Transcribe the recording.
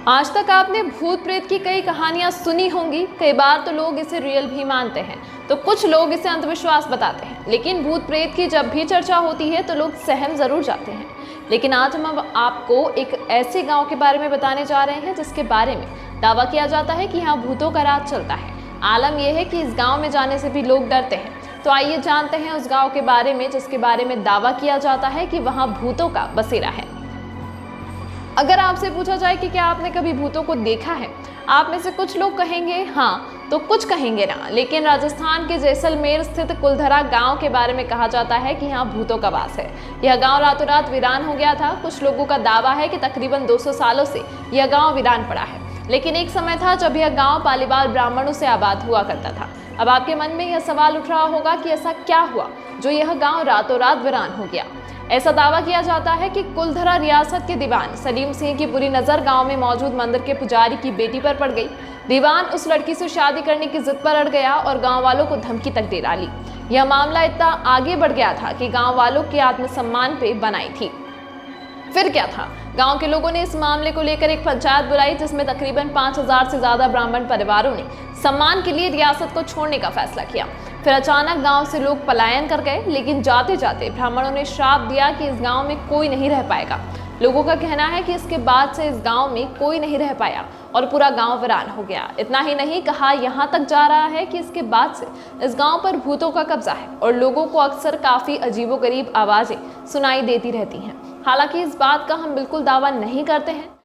आज तक आपने भूत प्रेत की कई कहानियां सुनी होंगी। कई बार तो लोग इसे रियल भी मानते हैं, तो कुछ लोग इसे अंधविश्वास बताते हैं। लेकिन भूत प्रेत की जब भी चर्चा होती है तो लोग सहम जरूर जाते हैं। लेकिन आज हम आपको एक ऐसे गांव के बारे में बताने जा रहे हैं जिसके बारे में दावा किया जाता है कि यहाँ भूतों का राज चलता है। आलम यह है कि इस गाँव में जाने से भी लोग डरते हैं। तो आइए जानते हैं उस गाँव के बारे में जिसके बारे में दावा किया जाता है कि वहाँ भूतों का बसेरा है। अगर आपसे पूछा जाए कि क्या आपने कभी भूतों को देखा है, आप में से कुछ लोग कहेंगे हाँ, तो कुछ कहेंगे ना। लेकिन राजस्थान के जैसलमेर स्थित कुलधरा गांव के बारे में कहा जाता है कि यहाँ भूतों का वास है। यह गांव रातों रात वीरान हो गया था। कुछ लोगों का दावा है कि तकरीबन 200 सालों से यह गांव वीरान पड़ा है। लेकिन एक समय था जब यह गांव पालीवाल ब्राह्मणों से आबाद हुआ करता था। अब आपके मन में यह सवाल उठ रहा होगा कि ऐसा क्या हुआ जो यह गांव रातों रात वीरान हो गया। ऐसा दावा किया जाता है कि कुलधरा रियासत के दीवान सलीम सिंह की बुरी नजर गांव में मौजूद मंदिर के पुजारी की बेटी पर पड़ गई। दीवान उस लड़की से शादी करने की जिद पर अड़ गया और गांव वालों को धमकी तक दे डाली। यह मामला इतना आगे बढ़ गया था कि गांव वालों के आत्मसम्मान पे बनाई थी। फिर क्या था, गांव के लोगों ने इस मामले को लेकर एक पंचायत बुलाई जिसमें तकरीबन 5000 से ज्यादा ब्राह्मण परिवारों ने सम्मान के लिए रियासत को छोड़ने का फैसला किया। फिर अचानक गांव से लोग पलायन कर गए। लेकिन जाते जाते ब्राह्मणों ने श्राप दिया कि इस गांव में कोई नहीं रह पाएगा। लोगों का कहना है कि इसके बाद से इस गांव में कोई नहीं रह पाया और पूरा गांव वीरान हो गया। इतना ही नहीं, कहा यहाँ तक जा रहा है कि इसके बाद से इस गांव पर भूतों का कब्जा है और लोगों को अक्सर काफी अजीबोगरीब आवाजें सुनाई देती रहती हैं। हालांकि इस बात का हम बिल्कुल दावा नहीं करते हैं।